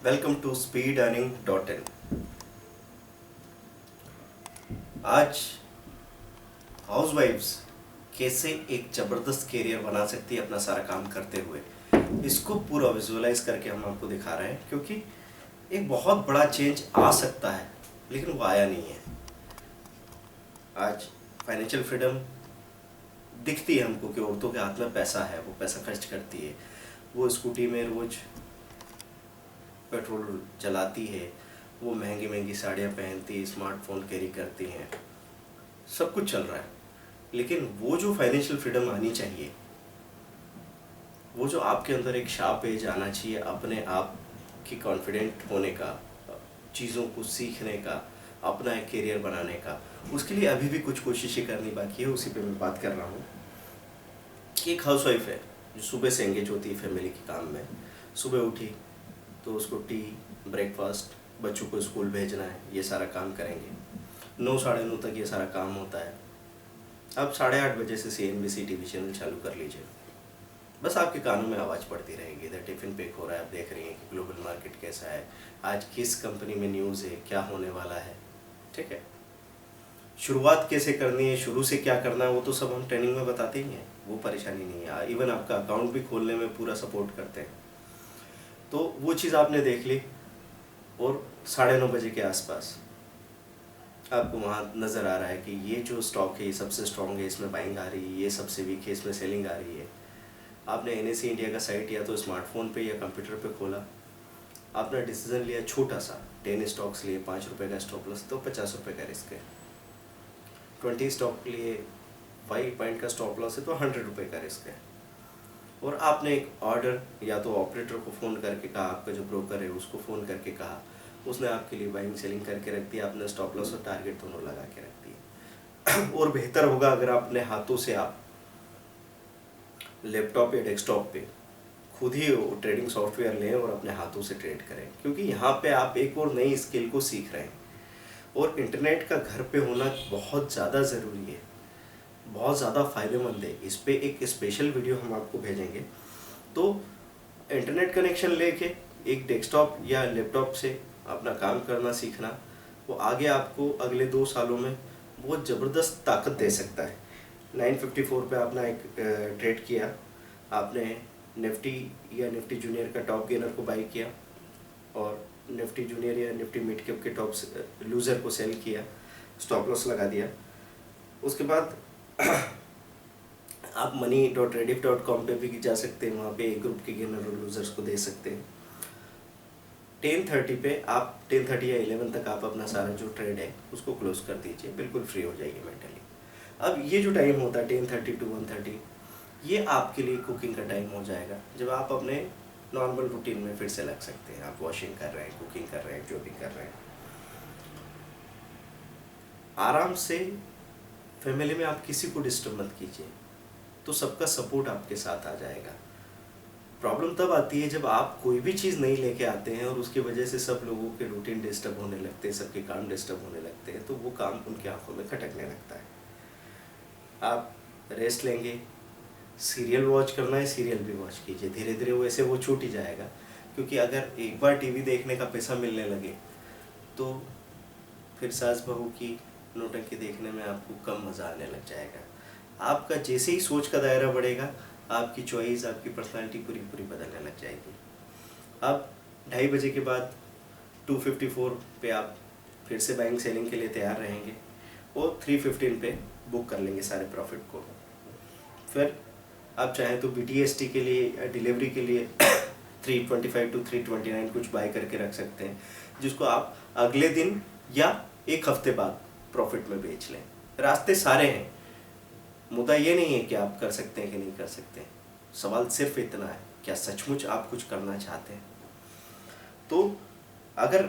Welcome to speedearning.in। आज हाउसवाइफ्स कैसे एक ज़बरदस्त करियर बना सकती है अपना सारा काम करते हुए, इसको पूरा विजुअलाइज करके हम आपको दिखा रहे हैं। क्योंकि एक बहुत बड़ा चेंज आ सकता है लेकिन वो आया नहीं है। आज फाइनेंशियल फ्रीडम दिखती है हमको कि औरतों के हाथ में पैसा है, वो पैसा खर्च करती है, वो स्कूटी में रोज़ पेट्रोल जलाती है, वो महंगी महंगी साड़ियाँ पहनती है, स्मार्टफोन कैरी करती हैं, सब कुछ चल रहा है। लेकिन वो जो फाइनेंशियल फ्रीडम आनी चाहिए, वो जो आपके अंदर एक शार्प एज आना चाहिए अपने आप की कॉन्फिडेंट होने का, चीज़ों को सीखने का, अपना एक करियर बनाने का, उसके लिए अभी भी कुछ कोशिशें करनी बाकी है। उसी पे मैं बात कर रहा हूँ कि एक हाउसवाइफ है जो सुबह से एंगेज होती है फैमिली के काम में। सुबह उठी तो उसको टी, ब्रेकफास्ट, बच्चों को स्कूल भेजना है, ये सारा काम करेंगे। 9 साढ़े 9 तक ये सारा काम होता है। अब 8:30 बजे से CNBC टीवी चैनल चालू कर लीजिए, बस आपके कानों में आवाज़ पड़ती रहेगी। इधर टिफ़िन पैक हो रहा है, आप देख रही हैं कि ग्लोबल मार्केट कैसा है, आज किस कंपनी में न्यूज़ है, क्या होने वाला है। ठीक है, शुरुआत कैसे करनी है, शुरू से क्या करना है, वो तो सब हम ट्रेनिंग में बताते ही हैं, वो परेशानी नहीं है। इवन आपका अकाउंट भी खोलने में पूरा सपोर्ट करते हैं। तो वो चीज़ आपने देख ली और 9:30 बजे के आसपास आपको वहाँ नज़र आ रहा है कि ये जो स्टॉक है ये सबसे स्ट्रॉन्ग है, इसमें बाइंग आ रही है, ये सबसे वीक है, इसमें सेलिंग आ रही है। आपने NSE इंडिया का साइट या तो स्मार्टफोन पे या कंप्यूटर पे खोला, आपने डिसीजन लिया छोटा सा, 10 स्टॉक्स लिए, 5 रुपये का स्टॉप लॉस, तो 50 रुपये का रिस्क है। 20 स्टॉक लिए, 5 पॉइंट का स्टॉप लॉस है, तो 100 रुपये का रिस्क है। और आपने एक ऑर्डर या तो ऑपरेटर को फ़ोन करके कहा, आपका जो ब्रोकर है उसको फ़ोन करके कहा, उसने आपके लिए बाइंग सेलिंग करके रख दिया, आपने स्टॉप लॉस और टारगेट दोनों लगा के रख दिए। और बेहतर होगा अगर अपने हाथों से आप लैपटॉप या डेस्कटॉप पे खुद ही ट्रेडिंग सॉफ्टवेयर लें और अपने हाथों से ट्रेड करें। क्योंकि यहाँ पे आप एक और नई स्किल को सीख रहे हैं और इंटरनेट का घर पे होना बहुत ज़्यादा ज़रूरी है, बहुत ज़्यादा फ़ायदेमंद है। इस पे एक स्पेशल वीडियो हम आपको भेजेंगे। तो इंटरनेट कनेक्शन लेके एक डेस्कटॉप या लैपटॉप से अपना काम करना सीखना, वो आगे आपको अगले 2 सालों में बहुत ज़बरदस्त ताकत दे सकता है। 954 पे आपने एक ट्रेड किया, आपने निफ्टी या निफ्टी जूनियर का टॉप गेनर को बाई किया और निफ्टी जूनियर या निफ्टी मिड कैप के टॉप लूज़र को सेल किया, स्टॉप लॉस लगा दिया। उसके बाद आप money.rediff.com पे भी जा सकते हैं, वहाँ पे एक ग्रुप के गेनर और लूजर्स को दे सकते हैं। 10:30 पे आप 10:30 या 11 तक आप अपना सारा जो ट्रेड है उसको क्लोज कर दीजिए, बिल्कुल फ्री हो जाइए मेंटली। अब ये जो टाइम होता है 10:30 to 1:30, ये आपके लिए कुकिंग का टाइम हो जाएगा, जब आप अपने नॉर्मल रूटीन में फिर से लग सकते हैं। आप वॉशिंग कर रहे हैं, कुकिंग कर रहे हैं, जो भी कर रहे हैं, आराम से फैमिली में आप किसी को डिस्टर्ब मत कीजिए, तो सबका सपोर्ट आपके साथ आ जाएगा। प्रॉब्लम तब आती है जब आप कोई भी चीज़ नहीं लेके आते हैं और उसकी वजह से सब लोगों के रूटीन डिस्टर्ब होने लगते हैं, सबके काम डिस्टर्ब होने लगते हैं, तो वो काम उनकी आंखों में खटकने लगता है। आप रेस्ट लेंगे, सीरियल वॉच करना है, सीरियल भी वॉच कीजिए, धीरे धीरे वैसे वो छूट ही जाएगा। क्योंकि अगर एक बार टीवी देखने का पैसा मिलने लगे तो फिर सास बहू की नौटंकी देखने में आपको कम मज़ा आने लग जाएगा। आपका जैसे ही सोच का दायरा बढ़ेगा, आपकी चॉइस, आपकी पर्सनालिटी पूरी पूरी बदलने लग जाएगी। अब 2:30 बजे के बाद 254 पे आप फिर से बाइंग सेलिंग के लिए तैयार रहेंगे और 315 पे बुक कर लेंगे सारे प्रॉफिट को। फिर आप चाहें तो BTST के लिए, डिलीवरी के लिए 325 to 329 कुछ बाय करके रख सकते हैं, जिसको आप अगले दिन या एक हफ्ते बाद प्रॉफिट में बेच लें। रास्ते सारे हैं, मुद्दा ये नहीं है कि आप कर सकते हैं कि नहीं कर सकते हैं। सवाल सिर्फ इतना है, क्या सचमुच आप कुछ करना चाहते हैं। तो अगर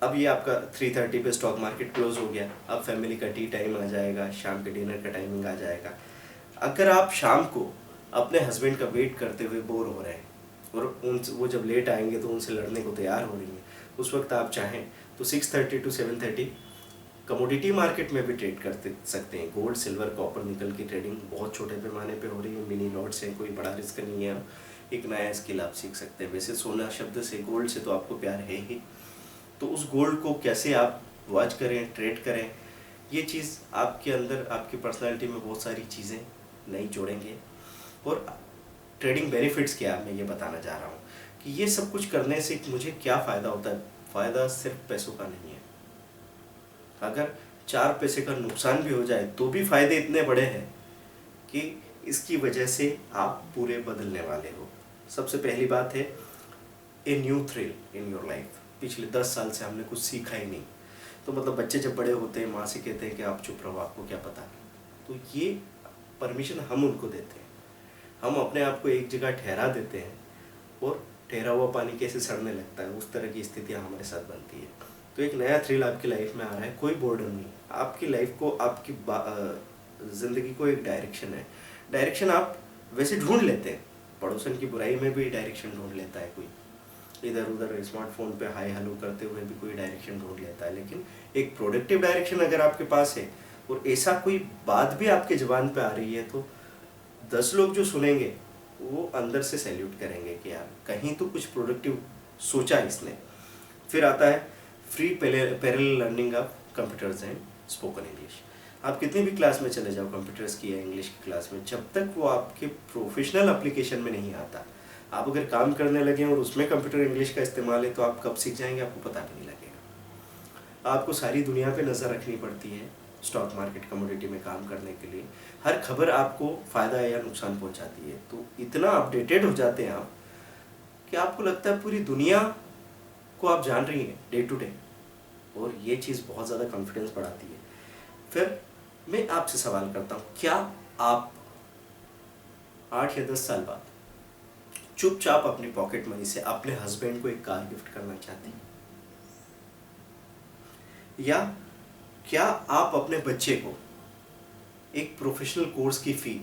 अब ये आपका 3:30 पे स्टॉक मार्केट क्लोज हो गया, अब फैमिली का टी टाइम आ जाएगा, शाम के डिनर का टाइमिंग आ जाएगा। अगर आप शाम को अपने हस्बैंड का वेट करते हुए बोर हो रहे हैं और वो जब लेट आएंगे तो उनसे लड़ने को तैयार हो रही हैं, उस वक्त आप चाहें तो 6:30 to 7:30 कमोडिटी मार्केट में भी ट्रेड कर सकते हैं। गोल्ड, सिल्वर, कॉपर, निकल की ट्रेडिंग बहुत छोटे पैमाने पे हो रही है, मिनी लॉट्स हैं, कोई बड़ा रिस्क नहीं है। एक नया स्किल आप सीख सकते हैं। वैसे सोना शब्द से, गोल्ड से तो आपको प्यार है ही, तो उस गोल्ड को कैसे आप वॉच करें, ट्रेड करें, ये चीज़ आपके अंदर, आपकी पर्सनालिटी में बहुत सारी चीज़ें नई जोड़ेंगे। और ट्रेडिंग बेनिफिट्स क्या है, मैं ये बताना चाह रहा हूँ कि ये सब कुछ करने से मुझे क्या फ़ायदा होता है। फ़ायदा सिर्फ पैसों का नहीं है, अगर 4 पैसे का नुकसान भी हो जाए तो भी फायदे इतने बड़े हैं कि इसकी वजह से आप पूरे बदलने वाले हो। सबसे पहली बात है a new thrill in your life. पिछले 10 साल से हमने कुछ सीखा ही नहीं, तो मतलब बच्चे जब बड़े होते हैं माँ से कहते हैं कि आप चुप रहो, आपको क्या पता। तो ये परमिशन हम उनको देते हैं, हम अपने आप को एक जगह ठहरा देते हैं और ठहरा हुआ पानी कैसे सड़ने लगता है, उस तरह की स्थितियाँ हमारे साथ बनती है। तो एक नया थ्रिल आपकी लाइफ में आ रहा है, कोई बोर्डम नहीं, आपकी लाइफ को, आपकी ज़िंदगी को एक डायरेक्शन है। डायरेक्शन आप वैसे ढूंढ लेते हैं, पड़ोसन की बुराई में भी डायरेक्शन ढूंढ लेता है कोई, इधर उधर स्मार्टफोन पे हाय हेलो करते हुए भी कोई डायरेक्शन ढूंढ लेता है। लेकिन एक प्रोडक्टिव डायरेक्शन अगर आपके पास है और ऐसा कोई बात भी आपके ज़बान पे आ रही है, तो 10 लोग जो सुनेंगे वो अंदर से सैल्यूट करेंगे कि यार कहीं तो कुछ प्रोडक्टिव सोचा इसने। फिर आता है free parallel learning of computers and spoken English. आप कितनी भी क्लास में चले जाओ, कंप्यूटर्स की या इंग्लिश की क्लास में, जब तक वो आपके प्रोफेशनल एप्लीकेशन में नहीं आता, आप अगर काम करने लगे और उसमें कंप्यूटर इंग्लिश का इस्तेमाल है, तो आप कब सीख जाएंगे आपको पता भी नहीं लगेगा। आपको सारी दुनिया पे नज़र रखनी पड़ती है स्टॉक मार्केट, कमोडिटी में काम करने के लिए। हर खबर आपको फ़ायदा या नुकसान पहुंचाती है, तो इतना अपडेटेड हो जाते हैं आप कि आपको लगता है पूरी दुनिया को आप जान रही हैं डे टू डे, और ये चीज़ बहुत ज़्यादा कॉन्फिडेंस बढ़ाती है। फिर मैं आपसे सवाल करता हूँ, क्या आप 8 या 10 साल बाद चुपचाप अपनी पॉकेट मनी से अपने हस्बैंड को एक कार गिफ्ट करना चाहती हैं? या क्या आप अपने बच्चे को एक प्रोफेशनल कोर्स की फ़ी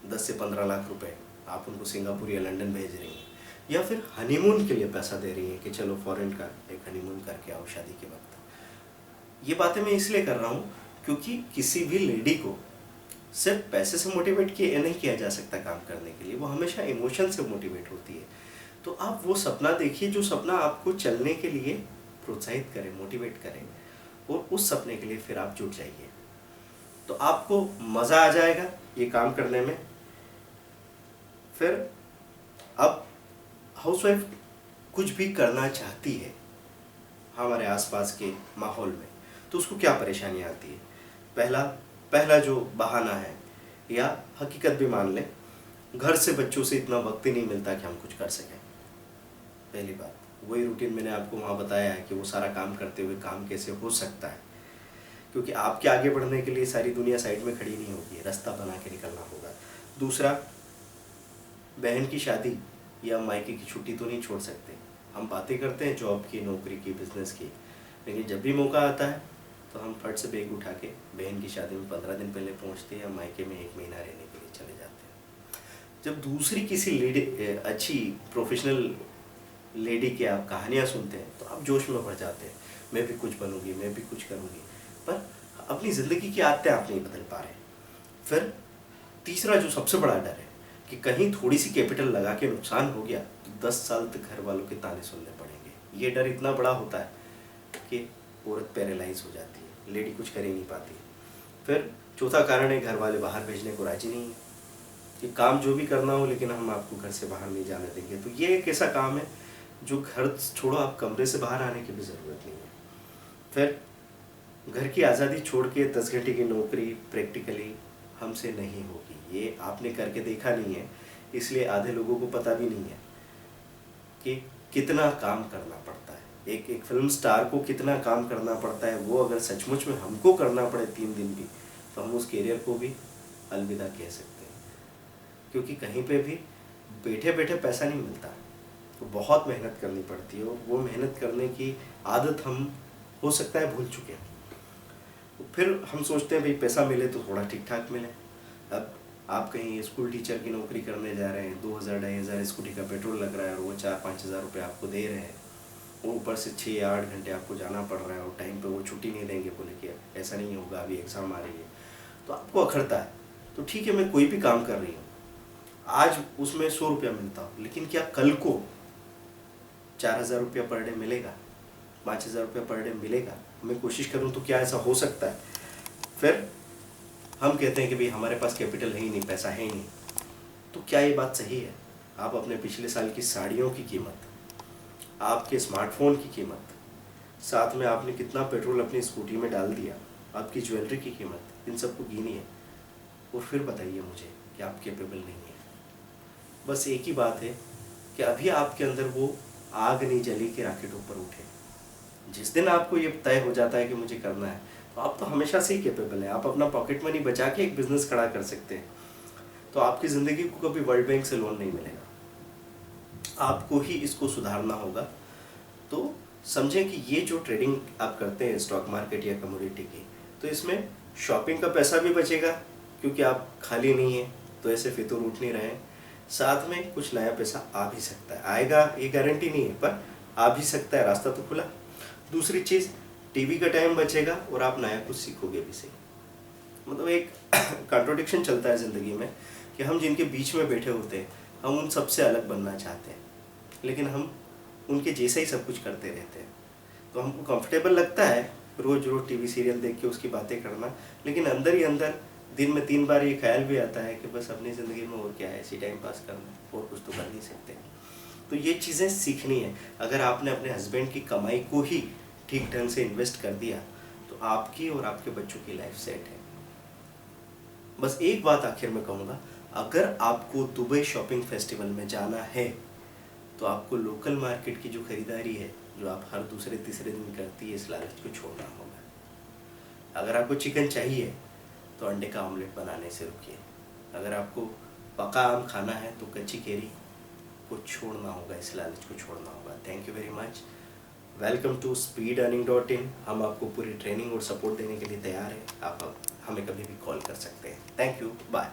10 से 15 लाख रुपए आप उनको सिंगापुर या लंदन भेज रही हैं, या फिर हनीमून के लिए पैसा दे रही हैं कि चलो फॉरेन का एक हनीमून करके आओ शादी के वक्त? ये बातें मैं इसलिए कर रहा हूँ क्योंकि किसी भी लेडी को सिर्फ पैसे से मोटिवेट किए नहीं किया जा सकता काम करने के लिए, वो हमेशा इमोशन से मोटिवेट होती है। तो आप वो सपना देखिए जो सपना आपको चलने के लिए प्रोत्साहित करे, मोटिवेट करे, और उस सपने के लिए फिर आप जुट जाइए, तो आपको मज़ा आ जाएगा ये काम करने में। फिर अब हाउसवाइफ कुछ भी करना चाहती है हमारे आसपास के माहौल में, तो उसको क्या परेशानी आती है? पहला जो बहाना है, या हकीकत भी मान लें, घर से बच्चों से इतना वक्त ही नहीं मिलता कि हम कुछ कर सकें। पहली बात, वही रूटीन मैंने आपको वहाँ बताया है कि वो सारा काम करते हुए काम कैसे हो सकता है, क्योंकि आपके आगे बढ़ने के लिए सारी दुनिया साइड में खड़ी नहीं होगी, रास्ता बना के निकलना होगा। दूसरा, बहन की शादी या मायके की छुट्टी तो नहीं छोड़ सकते। हम बातें करते हैं जॉब की, नौकरी की, बिजनेस की, लेकिन जब भी मौका आता है तो हम फट से बैग उठा के बहन की शादी में 15 दिन पहले पहुंचते हैं, या मायके में 1 महीना रहने के लिए चले जाते हैं। जब दूसरी किसी लेडी, अच्छी प्रोफेशनल लेडी की आप कहानियाँ सुनते हैं तो आप जोश में भर जाते हैं, मैं भी कुछ बनूंगी, मैं भी कुछ करूँगी, पर अपनी ज़िंदगी की आदतें आप नहीं बदल पा रहे। फिर तीसरा जो सबसे बड़ा डर है कि कहीं थोड़ी सी कैपिटल लगा के नुकसान हो गया तो 10 साल तक घर वालों के ताने सुनने पड़ेंगे। ये डर इतना बड़ा होता है कि औरत पैरालाइज हो जाती है, लेडी कुछ कर ही नहीं पाती। फिर चौथा कारण है, घर वाले बाहर भेजने को राजी नहीं है, कि काम जो भी करना हो लेकिन हम आपको घर से बाहर नहीं जाने देंगे। तो ये एक ऐसा काम है जो घर छोड़ो, आप कमरे से बाहर आने की भी ज़रूरत नहीं है। फिर घर की आज़ादी छोड़ के 10 घंटे की नौकरी प्रैक्टिकली हमसे नहीं होगी, ये आपने करके देखा नहीं है, इसलिए आधे लोगों को पता भी नहीं है कि कितना काम करना पड़ता है। एक फिल्म स्टार को कितना काम करना पड़ता है, वो अगर सचमुच में हमको करना पड़े 3 दिन भी, तो हम उस कैरियर को भी अलविदा कह सकते हैं, क्योंकि कहीं पे भी बैठे बैठे पैसा नहीं मिलता, तो बहुत मेहनत करनी पड़ती है, और वो मेहनत करने की आदत हम हो सकता है भूल चुके हैं। फिर हम सोचते हैं भाई पैसा मिले तो थोड़ा ठीक ठाक मिले। अब आप कहीं स्कूल टीचर की नौकरी करने जा रहे हैं, 2000-2500 स्कूटी का पेट्रोल लग रहा है, और वो 4-5 हज़ार रुपये आपको दे रहे हैं, और ऊपर से 6 या 8 घंटे आपको जाना पड़ रहा है, और टाइम पे वो छुट्टी नहीं देंगे, बोले कि ऐसा नहीं होगा, अभी एग्ज़ाम आ रही है, तो आपको अखरता है। तो ठीक है, मैं कोई भी काम कर रही हूँ, आज उसमें 100 रुपया मिलता हो, लेकिन क्या कल को 4,000 रुपया पर डे मिलेगा, 5,000 रुपया पर डे मिलेगा? मैं कोशिश करूं तो क्या ऐसा हो सकता है? फिर हम कहते हैं कि भाई हमारे पास कैपिटल है ही नहीं, पैसा है ही नहीं। तो क्या ये बात सही है? आप अपने पिछले साल की साड़ियों की कीमत, आपके स्मार्टफोन की कीमत, साथ में आपने कितना पेट्रोल अपनी स्कूटी में डाल दिया, आपकी ज्वेलरी की कीमत, इन सबको गिनिए और फिर बताइए मुझे कि आप कैपेबल नहीं है। बस एक ही बात है कि अभी आपके अंदर वो आग नहीं जली कि रॉकेट ऊपर उठे। जिस दिन आपको ये तय हो जाता है कि मुझे करना है, तो आप तो हमेशा से ही कैपेबल हैं। आप अपना पॉकेट मनी बचा के एक बिजनेस खड़ा कर सकते हैं। तो आपकी ज़िंदगी को कभी वर्ल्ड बैंक से लोन नहीं मिलेगा, आपको ही इसको सुधारना होगा। तो समझें कि ये जो ट्रेडिंग आप करते हैं स्टॉक मार्केट या कमोडिटी की, तो इसमें शॉपिंग का पैसा भी बचेगा क्योंकि आप खाली नहीं हैं, तो ऐसे फितूर उठ नहीं रहे हैं। साथ में कुछ नया पैसा आ भी सकता है, आएगा ये गारंटी नहीं है, पर आ भी सकता है, रास्ता तो खुला। दूसरी चीज़, टीवी का टाइम बचेगा और आप नया कुछ सीखोगे भी सही। मतलब एक कॉन्ट्रोडिक्शन चलता है ज़िंदगी में कि हम जिनके बीच में बैठे होते हैं, हम उन सबसे अलग बनना चाहते हैं, लेकिन हम उनके जैसा ही सब कुछ करते रहते हैं। तो हमको कंफर्टेबल लगता है रोज़ रोज़ टीवी सीरियल देख के उसकी बातें करना, लेकिन अंदर ही अंदर दिन में 3 बार ये ख्याल भी आता है कि बस अपनी ज़िंदगी में और क्या है, ऐसी टाइम पास करना, और कुछ तो कर नहीं सकते। तो ये चीज़ें सीखनी है। अगर आपने अपने हस्बैंड की कमाई को ही ठीक ढंग से इन्वेस्ट कर दिया, तो आपकी और आपके बच्चों की लाइफ सेट है। बस एक बात आखिर में कहूँगा, अगर आपको दुबई शॉपिंग फेस्टिवल में जाना है, तो आपको लोकल मार्केट की जो खरीदारी है, जो आप हर दूसरे तीसरे दिन करती है, इस लालच को छोड़ना होगा। अगर आपको चिकन चाहिए तो अंडे का ऑमलेट बनाने से रुकिए। अगर आपको पका आम खाना है तो कच्ची केरी को छोड़ना होगा, इस लालच को छोड़ना होगा। Thank you very much. Welcome to speedearning.in। हम आपको पूरी ट्रेनिंग और सपोर्ट देने के लिए तैयार हैं। आप हमें कभी भी कॉल कर सकते हैं। Thank you, bye.